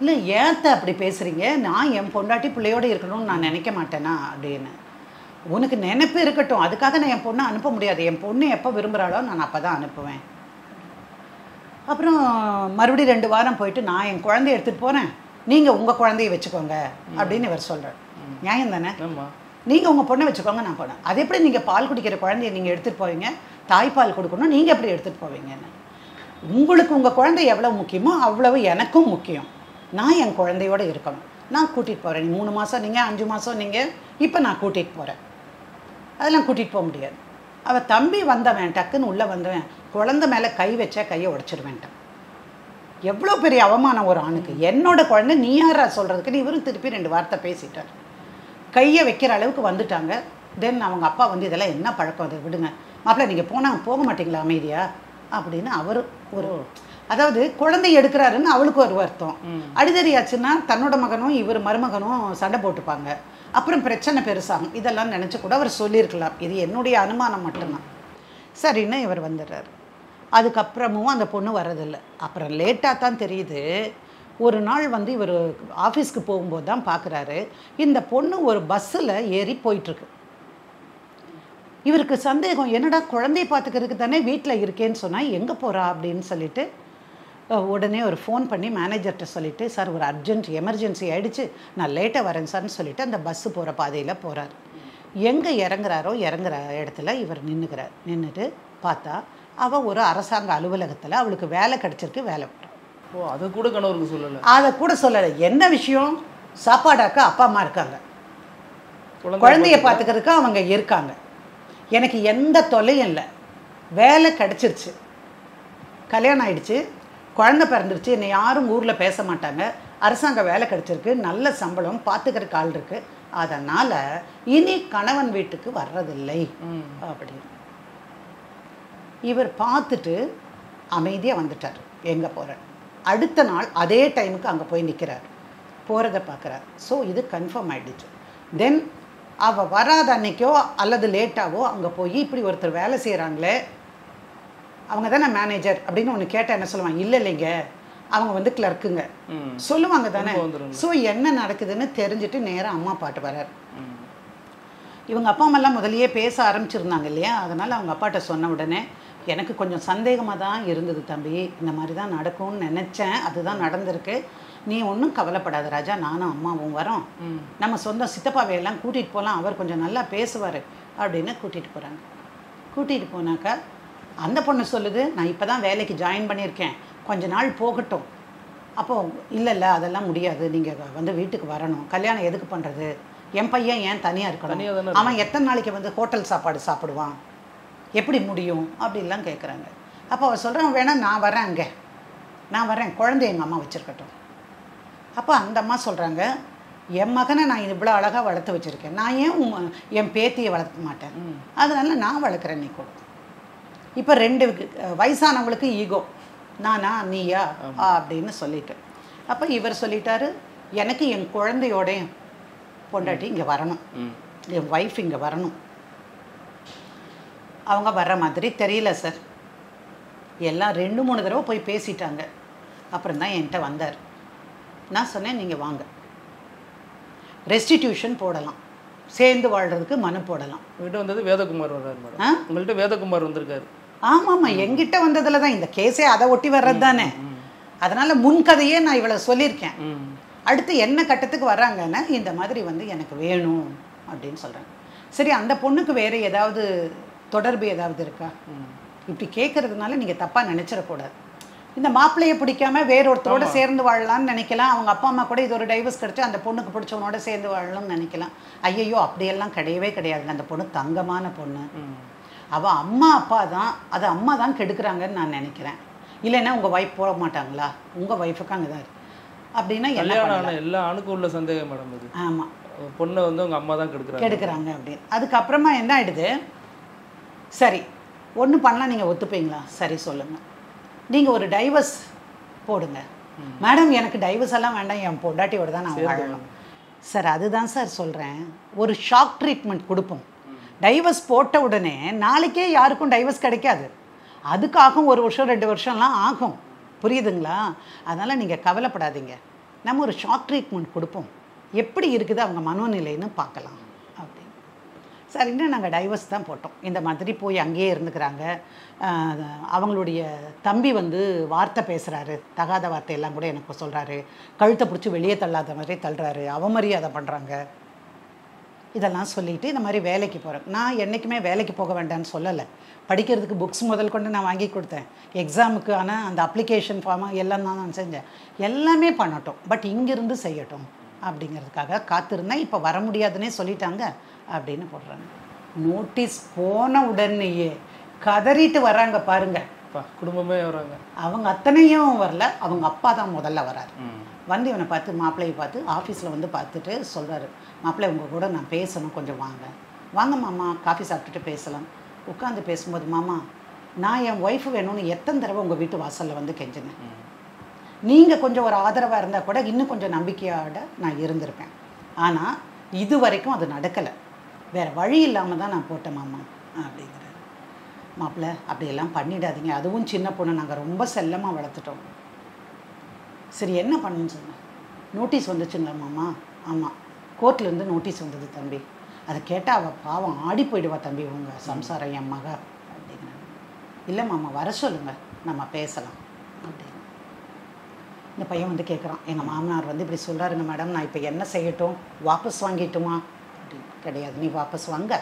இல்லை ஏத்த அப்படி பேசுகிறீங்க, நான் என் பொண்டாட்டி பிள்ளையோடு இருக்கணும்னு நான் நினைக்க மாட்டேனா அப்படின்னு. உனக்கு நினைப்பு இருக்கட்டும், அதுக்காக நான் என் பொண்ணை அனுப்ப முடியாது, என் பொண்ணு எப்போ விரும்புகிறாளோ நான் அப்போ தான் அனுப்புவேன். அப்புறம் மறுபடியும் 2 வாரம் போயிட்டு, நான் என் குழந்தைய எடுத்துகிட்டு போகிறேன், நீங்கள் உங்கள் குழந்தைய வச்சுக்கோங்க அப்படின்னு இவர் சொல்கிறார். நியாயம் தானே, நீங்கள் உங்கள் பொண்ணை வச்சுக்கோங்க, நான் போனேன். அது எப்படி நீங்கள் பால் குடிக்கிற குழந்தைய நீங்கள் எடுத்துகிட்டு போவீங்க, தாய்ப்பால் கொடுக்கணும், நீங்கள் எப்படி எடுத்துகிட்டு போவீங்கன்னு. உங்களுக்கு உங்கள் குழந்தை எவ்வளோ முக்கியமோ அவ்வளவு எனக்கும் முக்கியம், நான் என் குழந்தையோடு இருக்கணும், நான் கூட்டிகிட்டு போகிறேன். 3 மாதம் நீங்கள், 5 மாதம் நீங்கள், இப்போ நான் கூட்டிகிட்டு போகிறேன். அதெல்லாம் கூட்டிகிட்டு போக முடியாது. அவள் தம்பி வந்தவன், டக்குன்னு உள்ளே வந்தவன், குழந்தை மேலே கை வச்சா கையை உடைச்சிடுவேன்ட்டான். எவ்வளோ பெரிய அவமானம் ஒரு ஆணுக்கு, என்னோட குழந்தை நீ யாரா சொல்கிறதுக்கு. இவரும் திருப்பி 2 வார்த்தை பேசிட்டார். கையை வைக்கிற அளவுக்கு வந்துட்டாங்க. தென் அவங்க அப்பா இதெல்லாம் என்ன பழக்கம், அதை விடுங்க மாப்பிள்ளை, நீங்கள் போக மாட்டீங்களா அமைதியா அப்படின்னு அவர் ஒரு, அதாவது குழந்தை எடுக்கிறாருன்னு அவளுக்கு ஒரு வருத்தம். அடிதறியாச்சுன்னா தன்னோட மகனும் இவர் மருமகனும் சண்டை போட்டுப்பாங்க, அப்புறம் பிரச்சனை பெருசாகும். இதெல்லாம் நினச்சி கூட அவர் சொல்லியிருக்கலாம். இது என்னுடைய அனுமானம் மட்டும்தான். சரின்னு இவர் வந்துடுறாரு. அதுக்கப்புறமும் அந்த பொண்ணு வர்றதில்லை. அப்புறம் லேட்டாக தான் தெரியுது. ஒரு நாள் இவர் ஆஃபீஸ்க்கு போகும்போது தான் பார்க்குறாரு, இந்த பொண்ணு ஒரு பஸ்ஸில் ஏறி போயிட்டுருக்கு. இவருக்கு சந்தேகம், என்னடா குழந்தைய பார்த்துக்கிறதுக்கு தானே வீட்டில் இருக்கேன்னு சொன்னால் எங்கே போகிறா அப்படின்னு சொல்லிட்டு உடனே ஒரு ஃபோன் பண்ணி மேனேஜர்கிட்ட சொல்லிவிட்டு, சார் ஒரு அர்ஜென்ட் எமர்ஜென்சி ஆகிடுச்சு, நான் லேட்டாக வரேன் சார்னு சொல்லிவிட்டு அந்த பஸ்ஸு போகிற பாதையில் போகிறார். எங்கே இறங்குறாரோ இறங்குற இடத்துல இவர் நின்றுக்கிறார். நின்றுட்டு பார்த்தா அவள் ஒரு அரசாங்க அலுவலகத்தில் அவளுக்கு வேலை கிடச்சிருக்கு, வேலை போகிறான். ஓ, அதை கூட கணவருக்கு சொல்லலை? அதை கூட சொல்லலை. என்ன விஷயம், சாப்பாடாக்க அப்பா அம்மா இருக்காங்க, குழந்தைய பார்த்துக்கிறதுக்கு அவங்க இருக்காங்க, எனக்கு எந்த தொல்லையும் இல்லை, வேலை கிடச்சிருச்சு, கல்யாணம் ஆயிடுச்சு, குழந்தை பிறந்துருச்சு, என்னை யாரும் ஊரில் பேச மாட்டாங்க, அரசாங்க வேலை கிடச்சிருக்கு, நல்ல சம்பளம், பார்த்துக்கிறக்கு ஆள் இருக்கு, அதனால் இனி கணவன் வீட்டுக்கு வர்றதில்லை அப்படின்னு. இவர் பார்த்துட்டு அமைதியாக வந்துட்டார். எங்கே போகிறார்? அடுத்த நாள் அதே டைமுக்கு அங்கே போய் நிற்கிறார், போகிறத பார்க்குறார். ஸோ இது கன்ஃபார்ம் ஆகிடுச்சு. தென் அவள் வராத அன்னைக்கோ அல்லது லேட்டாவோ அங்கே போய் இப்படி ஒருத்தர் வேலை செய்கிறாங்களே, அவங்க தானே மேனேஜர் அப்படின்னு ஒன்று கேட்டால் என்ன சொல்லுவாங்க? இல்லை இல்லைங்க, அவங்க வந்து கிளர்க்குங்க சொல்லுவாங்க தானே. ஸோ என்ன நடக்குதுன்னு தெரிஞ்சுட்டு நேராக அம்மா பாட்டு வரார். இவங்க அப்பா அம்மாலாம் முதலையே பேச ஆரம்பிச்சிருந்தாங்க இல்லையா, அதனால் அவங்க அப்பாட்ட சொன்ன உடனே எனக்கு கொஞ்சம் சந்தேகமாக தான் இருந்தது தம்பி, இந்த மாதிரி தான் நடக்கும்னு நினச்சேன், அதுதான் நடந்திருக்கு, நீ ஒன்றும் கவலைப்படாத ராஜா, நானும் அம்மாவும் வரோம், நம்ம சொந்த சித்தப்பாவையெல்லாம் கூட்டிகிட்டு போகலாம், அவர் கொஞ்சம் நல்லா பேசுவார் அப்படின்னு கூட்டிகிட்டு போகிறாங்க. கூட்டிகிட்டு போனாக்கா அந்த பொண்ணு சொல்லுது, நான் இப்போ தான் வேலைக்கு ஜாயின் பண்ணியிருக்கேன், கொஞ்ச நாள் போகட்டும். அப்போது இல்லை அதெல்லாம் முடியாது, நீங்கள் வந்து வீட்டுக்கு வரணும், கல்யாணம் எதுக்கு பண்ணுறது, என் பையன் ஏன் தனியாக இருக்கணும், அவன் எத்தனை நாளைக்கு வந்து ஹோட்டல் சாப்பாடு சாப்பிடுவான், எப்படி முடியும் அப்படிலாம் கேட்குறாங்க. அப்போ அவள் சொல்கிறான், வேணா நான் வரேன், அங்கே நான் வரேன், குழந்தை எங்கள் அம்மா வச்சுருக்கட்டும். அப்போ அந்த அம்மா சொல்கிறாங்க, என் மகனை நான் இவ்வளோ அழகாக வளர்த்து வச்சுருக்கேன், நான் ஏன் என் பேத்தியை வளர்க்க மாட்டேன், அதனால நான் வளர்க்குறேன், நீ கூட. இப்போ 2 வயசானவங்களுக்கு ஈகோ, நானா நீயா அப்படின்னு சொல்லிட்டு. அப்போ இவர் சொல்லிட்டாரு, எனக்கு என் குழந்தையோட பொண்டாட்டி இங்கே வரணும், என் ஒய்ஃப் இங்கே வரணும். அவங்க வர்ற மாதிரி தெரியல சார், எல்லாம் 2-3 தடவை போய் பேசிட்டாங்க. அப்புறம் தான் என்கிட்ட வந்தார். நான் சொன்னேன், நீங்கள் வாங்க, ரெஸ்டிடியூஷன் போடலாம், சேர்ந்து வாழ்கிறதுக்கு மனு போடலாம். உங்கள்கிட்ட வந்தது வேதகுமார் வர்றாரு மேடம். உங்கள்கிட்ட வேதகுமார் வந்திருக்காரு. ஆமாம்மா, எங்கிட்ட வந்ததில் தான் இந்த கேஸே அதை ஒட்டி வர்றது தானே, அதனால் முன்கதையே நான் இவ்வளோ சொல்லியிருக்கேன். அடுத்து என்ன கட்டத்துக்கு வர்றாங்கன்னா, இந்த மாதிரி வந்து எனக்கு வேணும் அப்படின்னு சொல்கிறாங்க. சரி, அந்த பொண்ணுக்கு வேறு ஏதாவது தொடர்பு ஏதாவது இருக்கா? இப்படி கேட்குறதுனால நீங்கள் தப்பாக நினச்சிடக்கூடாது. இந்த மாப்பிள்ளையை பிடிக்காம வேறொருத்தரோட சேர்ந்து வாழலாம்னு நினைக்கலாம். அவங்க அப்பா அம்மா கூட இது ஒரு டைவர்ஸ் கிடச்சி அந்த பொண்ணுக்கு பிடிச்சவனோட சேர்ந்து வாழலாம்னு நினைக்கலாம். ஐயையோ, அப்படியெல்லாம் கிடையவே கிடையாதுங்க. அந்த பொண்ணு தங்கமான பொண்ணு, அவள் அம்மா அப்பா தான், அது அம்மா தான் கெடுக்குறாங்கன்னு நான் நினைக்கிறேன். இல்லைன்னா உங்கள் ஒய்ஃப் போக மாட்டாங்களா? உங்கள் ஒய்ஃபுக்கு அங்கே தான் அப்படின்னா எல்லா ஆணுக்கும் உள்ள சந்தேகம் மேடம் அது. ஆமாம், பொண்ணை வந்து உங்கள் அம்மா தான் கெடுக்குறாங்க அப்படின்னு. அதுக்கப்புறமா என்ன ஆகிடுது, சரி ஒன்று பண்ணலாம், நீங்கள் ஒத்துப்பீங்களா? சரி சொல்லுங்கள், நீங்கள் ஒரு டைவர்ஸ் போடுங்க. மேடம், எனக்கு டைவர்ஸ் எல்லாம் வேண்டாம், என் பொண்டாட்டியோட தான் நான் வாழணும். சார், அதுதான் சார் சொல்கிறேன், ஒரு ஷாக் ட்ரீட்மெண்ட் கொடுப்போம். டைவர்ஸ் போட்ட உடனே நாளைக்கே யாருக்கும் டைவர்ஸ் கிடைக்காது, அதுக்காகும் 1 வருஷம் 2 வருஷம்லாம் ஆகும், புரியுதுங்களா? அதனால் நீங்கள் கவலைப்படாதீங்க, நம்ம ஒரு ஷாக் ட்ரீட்மெண்ட் கொடுப்போம், எப்படி இருக்குது அவங்க மனோநிலைன்னு பார்க்கலாம் அப்படின்னு. சரின்னு நாங்கள் டைவர்ஸ் தான் போட்டோம். இந்த மாதிரி போய் அங்கேயே இருந்துக்கிறாங்க. அவங்களுடைய தம்பி வந்து வார்த்தை பேசுகிறாரு, தகாத வார்த்தையெல்லாம் கூட எனக்கு சொல்கிறாரு, கழுத்தை பிடிச்சி வெளியே தள்ளாத மாதிரி தள்ளுறாரு, அவமரியாதை பண்ணுறாங்க, இதெல்லாம் சொல்லிவிட்டு இந்த மாதிரி வேலைக்கு போகிறேன். நான் என்றைக்குமே வேலைக்கு போக வேண்டாம்னு சொல்லலை, படிக்கிறதுக்கு புக்ஸ் முதல் கொண்டு நான் வாங்கி கொடுத்தேன், எக்ஸாமுக்கு ஆனால் அந்த அப்ளிகேஷன் ஃபார்ம் எல்லாம் தான் நான் செஞ்சேன், எல்லாமே பண்ணட்டும், பட் இங்கேருந்து செய்யட்டும் அப்படிங்கிறதுக்காக காத்திருந்தேன். இப்போ வர முடியாதுன்னே சொல்லிட்டாங்க அப்படின்னு போடுறாங்க. நோட்டீஸ் போன உடனேயே கதறிட்டு வராங்க பாருங்க, குடும்பமே வராங்க. அவங்க அத்தனையும் வரல, அவங்க அப்பா தான் முதல்ல வராரு. வந்து இவனை பார்த்து, மாப்பிள்ளையை பார்த்து ஆஃபீஸில் வந்து பார்த்துட்டு சொல்கிறாரு, மாப்பிள்ளை உங்கள் கூட நான் பேசணும், கொஞ்சம் வாங்க. வாங்க மாமா, காஃபி சாப்பிட்டுட்டு பேசலாம். உட்காந்து பேசும்போது, மாமா நான் என் ஒய்ஃபு வேணும்னு எத்தனை தடவை உங்கள் வீட்டு வாசலில் வந்து கெஞ்சினேன், நீங்கள் கொஞ்சம் ஒரு ஆதரவாக இருந்தால் கூட இன்னும் கொஞ்சம் நம்பிக்கையோட நான் இருந்திருப்பேன், ஆனால் இது வரைக்கும் அது நடக்கலை, வேறு வழி இல்லாமல் தான் நான் போட்டேன் மாமா அப்படிங்கிறாரு. மாப்பிள்ளை அப்படியெல்லாம் பண்ணிடாதீங்க, அதுவும் சின்ன பொண்ணு, நாங்கள் ரொம்ப செல்லமாக வளர்த்துட்டோம். சரி என்ன பண்ணுன்னு சொன்னேன். நோட்டீஸ் வந்துச்சுங்களா மாமா? ஆமாம், கோர்ட்லேருந்து நோட்டீஸ் வந்தது தம்பி, அதை கேட்டால் அவள் பாவம் ஆடி போயிடுவா தம்பி, உங்கள் சம்சாரம் என் மக அப்படிங்கிறாங்க. இல்லை மாமா, வர சொல்லுங்கள், நம்ம பேசலாம் அப்படின்னு. இந்த பையன் வந்து கேட்குறான், எங்கள் மாமனார் வந்து இப்படி சொல்கிறாருங்க மேடம், நான் இப்போ என்ன செய்யட்டும், வாபஸ் வாங்கிட்டுமா அப்படின்னு. கிடையாது, நீ வாபஸ் வாங்க,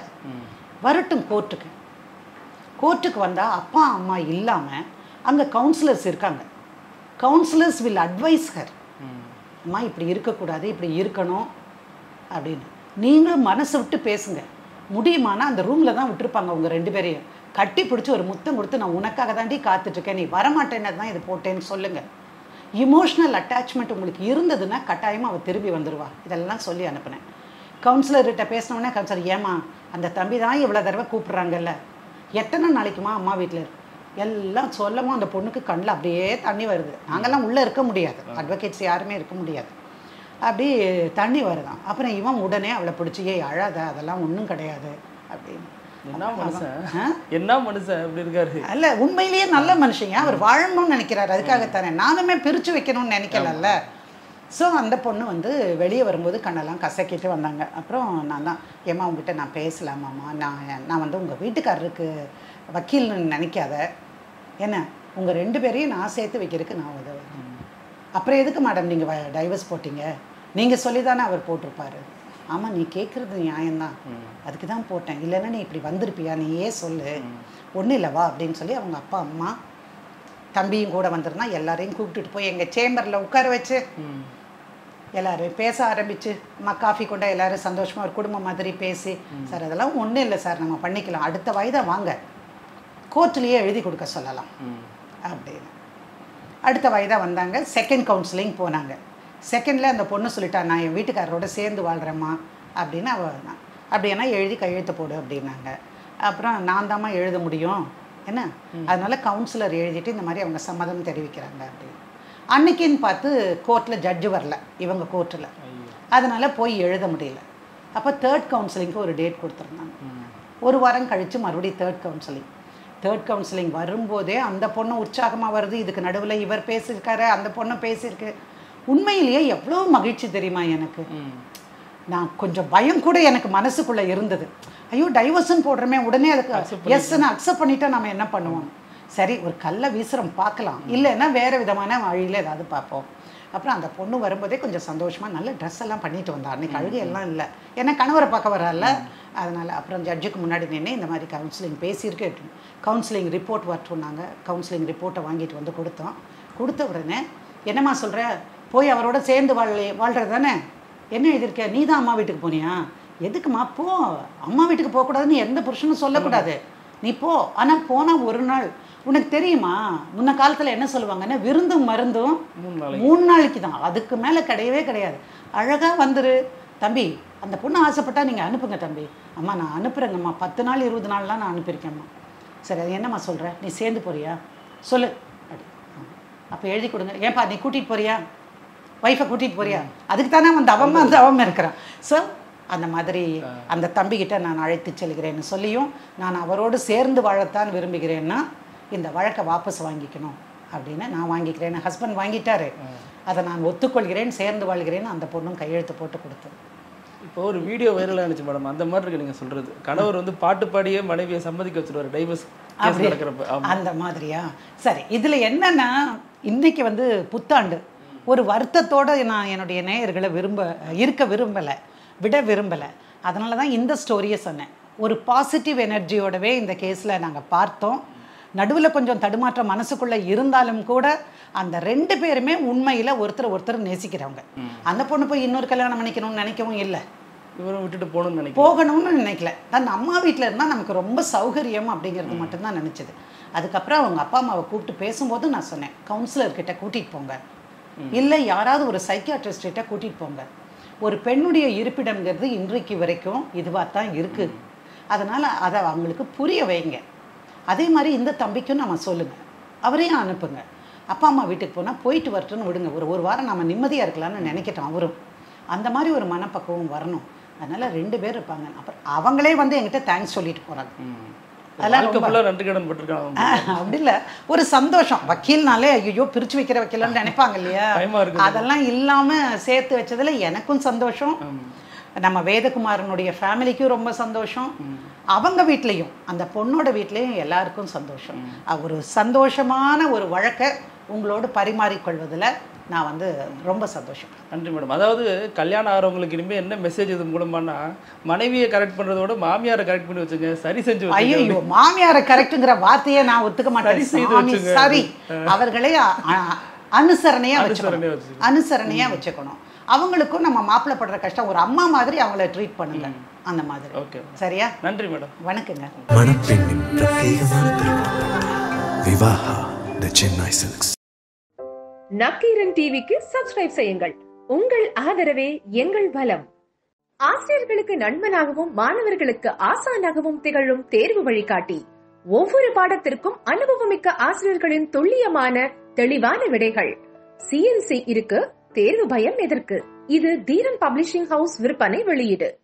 வரட்டும் கோர்ட்டுக்கு. கோர்ட்டுக்கு வந்தால் அப்பா அம்மா இல்லாமல் அங்கே கவுன்சிலர்ஸ் இருக்காங்க, கவுன்சிலர்ஸ் வில் அட்வைஸ் ஹர், அம்மா இப்படி இருக்கக்கூடாது, இப்படி இருக்கணும் அப்படின்னு. நீங்களும் மனசை விட்டு பேசுங்க, முடியுமானா அந்த ரூமில் தான் விட்டுருப்பாங்க உங்கள் 2 பேரையும், கட்டி பிடிச்சி ஒரு முத்தம் கொடுத்து நான் உனக்காக தாண்டி காத்துட்ருக்கேன், நீ வரமாட்டேன்னு தான் இது போட்டேன்னு சொல்லுங்கள். இமோஷ்னல் அட்டாச்மெண்ட் உங்களுக்கு இருந்ததுன்னா கட்டாயமாக அவள் திரும்பி வந்துடுவா. இதெல்லாம் சொல்லி அனுப்பினேன். கவுன்சிலர்கிட்ட பேசினோடனே கவுன்சிலர், ஏமா அந்த தம்பி தான் இவ்வளோ தடவை கூப்பிட்றாங்கல்ல, எத்தனை நாளைக்குமா அம்மா வீட்டில் இருக்கு எல்லாம் சொல்லவும் அந்த பொண்ணுக்கு கண்ணில் அப்படியே தண்ணி வருது. நாங்கள்லாம் உள்ளே இருக்க முடியாது, அட்வொகேட்ஸ் யாருமே இருக்க முடியாது, அப்படி தண்ணி வருதான். அப்புறம் இவன் உடனே அவளை பிடிச்சி, ஏய் அழாத, அதெல்லாம் ஒன்றும் கிடையாது அப்படின்னு. என்ன மனுஷன் அப்படி இருக்காரு? அல்ல, உண்மையிலேயே நல்ல மனுஷங்க, அவர் வாழணும்னு நினைக்கிறாரு, அதுக்காகத்தானே. நானுமே பிரித்து வைக்கணும்னு நினைக்கலல்ல. ஸோ அந்த பொண்ணு வந்து வெளியே வரும்போது கண்ணெல்லாம் கசக்கிட்டு வந்தாங்க. அப்புறம் நான் தான், ஏம்மா உங்ககிட்ட நான் பேசலாமாம்மா, நான் வந்து உங்கள் வீட்டுக்காரருக்கு வக்கீல்னு நினைக்காத, என்ன உங்கள் 2 பேரையும் நான் சேர்த்து வைக்கிறதுக்கு நான் உதவுறேன். அப்புறம் எதுக்கு மேடம் நீங்கள் டைவர்ஸ் போட்டிங்க, நீங்கள் சொல்லி தானே அவர் போட்டிருப்பாரு. ஆமாம், நீ கேட்குறது நியாயம்தான், அதுக்கு தான் போட்டேன், இல்லைன்னா நீ இப்படி வந்திருப்பியா, நீ ஏன் சொல்லு, ஒன்றும் இல்லைவா அப்படின்னு சொல்லி அவங்க அப்பா அம்மா தம்பியும் கூட வந்துருந்தா எல்லாரையும் கூப்பிட்டுட்டு போய் எங்கள் சேம்பரில் உட்கார வச்சு எல்லோரும் பேச ஆரம்பித்து, அம்மா காஃபி கொண்டா எல்லோரும் சந்தோஷமாக ஒரு குடும்பம் மாதிரி பேசி, சார் அதெல்லாம் ஒன்றும் இல்லை சார், நம்ம பண்ணிக்கலாம், அடுத்த வாய்தா வாங்க, கோர்ட்லேயே எழுதி கொடுக்க சொல்லலாம் அப்படின்னு. அடுத்த வாய்தா வந்தாங்க. செகண்ட் கவுன்சிலிங் போனாங்க. செகண்டில் அந்த பொண்ணு சொல்லிட்டா, நான் என் வீட்டுக்காரரோட சேர்ந்து வாழ்கிறேம்மா அப்படின்னு. அப்படின்னா எழுதி கையெழுத்து போடு அப்படின்னாங்க. அப்புறம் நான் தாம்மா எழுத முடியும் என்ன, அதனால் கவுன்சிலர் எழுதிட்டு இந்த மாதிரி அவங்க சம்மதம் தெரிவிக்கிறாங்க அப்படின்னு. அன்னைக்குன்னு பார்த்து கோர்ட்டில் ஜட்ஜு வரல இவங்க கோர்ட்டில், அதனால் போய் எழுத முடியல. அப்போ தேர்ட் கவுன்சிலிங்க்கு ஒரு டேட் கொடுத்துருந்தாங்க. ஒரு வாரம் கழித்து மறுபடியும் தேர்ட் கவுன்சிலிங் வரும்போதே அந்த பொண்ணு உற்சாகமாக வருது. இதுக்கு நடுவில் இவர் பேசியிருக்காரு, அந்த பொண்ணு பேசியிருக்கு. உண்மையிலேயே எவ்வளோ மகிழ்ச்சி தெரியுமா எனக்கு. நான் கொஞ்சம் பயம் கூட எனக்கு மனசுக்குள்ளே இருந்தது. ஐயோ டைவர்ஸ்ன்னு போடுறோமே, உடனே அதுக்கு எஸ்ன்னு அக்செப்ட் பண்ணிட்டா நம்ம என்ன பண்ணுவோம், சரி ஒரு கல்லை வீசுகிறோம் பார்க்கலாம், இல்லைன்னா வேறு விதமான வழியில் ஏதாவது பார்ப்போம். அப்புறம் அந்த பொண்ணு வரும்போதே கொஞ்சம் சந்தோஷமாக நல்ல ட்ரெஸ் எல்லாம் பண்ணிட்டு வந்தா. அன்றைக்கி அழுகையெல்லாம் இல்லை, ஏன்னா கணவரை பார்க்க வரல, அதனால். அப்புறம் ஜட்ஜுக்கு முன்னாடி நின்று இந்த மாதிரி கவுன்சிலிங் பேசியிருக்கு, கவுன்சிலிங் ரிப்போர்ட் வரட்டுனாங்க. கவுன்சிலிங் ரிப்போர்ட்டை வாங்கிட்டு வந்து கொடுத்த உடனே, என்னம்மா சொல்கிற, போய் அவரோட சேர்ந்து வாழ்கிறது தானே, என்ன எழுதியிருக்க, நீ தான் அம்மா வீட்டுக்கு போனியா, எதுக்குமா போ, அம்மா வீட்டுக்கு போகக்கூடாதுன்னு எந்த புருஷனும் சொல்லக்கூடாது, நீ போ. ஆனால் போனால் ஒரு நாள், உனக்கு தெரியுமா முன்ன காலத்தில் என்ன சொல்லுவாங்கன்னா, விருந்தும் மருந்தும் 3 நாளைக்கு தான், அதுக்கு மேலே கிடையவே கிடையாது. அழகாக வந்துரு தம்பி, அந்த பொண்ணு ஆசைப்பட்டா நீங்கள் அனுப்புங்க தம்பி. அம்மா நான் அனுப்புகிறேங்கம்மா, 10 நாள் 20 நாள்லாம் நான் அனுப்பியிருக்கேம்மா. சரி அது என்னம்மா சொல்கிற, நீ சேர்ந்து போறியா சொல்லு அப்படி. அப்போ எழுதி கொடுங்க. ஏன்பா நீ கூட்டிகிட்டு போறியா, ஒய்ஃபை கூட்டிகிட்டு போறியா, அதுக்கு தானே வந்து அவன் இருக்கிறான். ஸோ அந்த மாதிரி அந்த தம்பிக்கிட்ட நான் அழைத்து செல்கிறேன்னு சொல்லியும், நான் அவரோடு சேர்ந்து வாழத்தான் விரும்புகிறேன்னா இந்த வழக்கை வாபஸ் வாங்கிக்கணும் அப்படின்னு நான் வாங்கிக்கிறேன். ஹஸ்பண்ட் வாங்கிட்டாரு, அதை நான் ஒத்துக்கொள்கிறேன், சேர்ந்து வாழ்கிறேன்னு அந்த பொண்ணும் கையெழுத்து போட்டு கொடுத்தது. இப்போ ஒரு வீடியோ வைரலாக இருந்துச்சு மேடம், அந்த மாதிரி இருக்கு நீங்கள் சொல்கிறது. கணவர் வந்து பாட்டு பாடியே மனைவியை சம்மதிக்க வச்சுருவார் டைவர்ஸ் நடக்கிறப்ப, அந்த மாதிரியா. சரி, இதில் என்னென்னா இன்றைக்கி வந்து புத்தாண்டு, ஒரு வருத்தத்தோடு நான் என்னுடைய நேயர்களை விட விரும்பலை. அதனால தான் இந்த ஸ்டோரியை சொன்னேன். ஒரு பாசிட்டிவ் எனர்ஜியோடவே இந்த கேஸில் நாங்கள் பார்த்தோம். நடுவில் கொஞ்சம் தடுமாற்றம் மனசுக்குள்ளே இருந்தாலும் கூட அந்த 2 பேருமே உண்மையில் ஒருத்தர் நேசிக்கிறவங்க. அந்த பொண்ணு போய் இன்னொரு கல்யாணம் பண்ணிக்கணும்னு நினைக்கவும் இல்லை, இவரும் விட்டுட்டு போகணும்னு நினைக்கல. அந்த அம்மா வீட்டில் இருந்தால் நமக்கு ரொம்ப சௌகரியம் அப்படிங்கிறது மட்டும்தான் நினச்சது. அதுக்கப்புறம் அவங்க அப்பா அம்மாவை கூப்பிட்டு பேசும்போது நான் சொன்னேன், கவுன்சிலர்கிட்ட கூட்டிகிட்டு போங்க, இல்லை யாராவது ஒரு சைக்கியாட்ரிஸ்ட்கிட்ட கூட்டிகிட்டு போங்க. ஒரு பெண்ணுடைய இருப்பிடம்ங்கிறது இன்றைக்கு வரைக்கும் இதுவாக தான் இருக்குது. அதனால் அதை அவங்களுக்கு புரிய வைங்க. அதே மாதிரி இந்த தம்பிக்கும் நம்ம சொல்லுங்கள், அவரையும் அனுப்புங்க. அப்பா அம்மா வீட்டுக்கு போனால் போயிட்டு வரட்டுன்னு விடுங்க, ஒரு வாரம் நம்ம நிம்மதியாக இருக்கலாம்னு நினைக்கட்டும். அவரும் அந்த மாதிரி ஒரு மனப்பக்குவம் வரணும். அதனால் 2 பேர் இருப்பாங்க. அப்புறம் அவங்களே வந்து என்கிட்ட தேங்க்ஸ் சொல்லிட்டு போகிறாங்க. அதெல்லாம் நன்றி கடன் பட்டிருக்காங்க. அப்படி இல்லை, ஒரு சந்தோஷம். வக்கீல்னாலே ஐயோ பிரித்து வைக்கிற வக்கீல்னு நினைப்பாங்க இல்லையா, அதெல்லாம் இல்லாமல் சேர்த்து வச்சதில் எனக்கும் சந்தோஷம், நம்ம வேதகுமாரனுடைய ஃபேமிலிக்கும் ரொம்ப சந்தோஷம், அவங்க வீட்லேயும் அந்த பொண்ணோட வீட்லேயும் எல்லாருக்கும் சந்தோஷம். ஒரு சந்தோஷமான ஒரு வழக்கை உங்களோடு பரிமாறிக்கொள்வதில் நான் வந்து ரொம்ப சந்தோஷம். நன்றி மேடம். அதாவது கல்யாணம் ஆகிறவங்களுக்கு இனிமேல் என்ன மெசேஜ் இது மூலமானா, மனைவியை கரெக்ட் பண்ணுறதோட மாமியாரை கரெக்ட் பண்ணி வச்சுங்க, சரி செஞ்சு. ஐயோ மாமியாரை கரெக்டுங்கிற வார்த்தையை நான் ஒத்துக்க மாட்டேன். சரி, அவர்களே அனுசரணையாக வச்சுக்கணும். அவங்களுக்கும் நம்ம மாப்பிள்ளை படுற கஷ்டம் ஒரு அம்மா மாதிரி அவங்கள ட்ரீட் பண்ணுங்க. அந்த மாதிரி. ஓகே, சரியா? நன்றி மேடம். வணக்கங்க. மணப்பெண்ணின் பிரத்யேகமான திருமணம் விவாஹா தி சென்னை சில்க்ஸ். நக்கீரன் டிவிக்கு சப்ஸ்கிரைப் செய்யுங்கள். உங்கள் ஆதரவே எங்கள் பலம். ஆசிரியர்களுக்கு நண்பனாகவும் மாணவர்களுக்கு ஆசானாகவும் திகழும் தேர்வு வழிகாட்டி. ஒவ்வொரு பாடத்திற்கும் அனுபவமிக்க ஆசிரியர்களின் துல்லியமான தெளிவான விடைகள். CNC இருக்கு, தேர்வு பயம் எதற்கு? இது தீரன் பப்ளிஷிங் ஹவுஸ் விற்பனை வெளியீடு.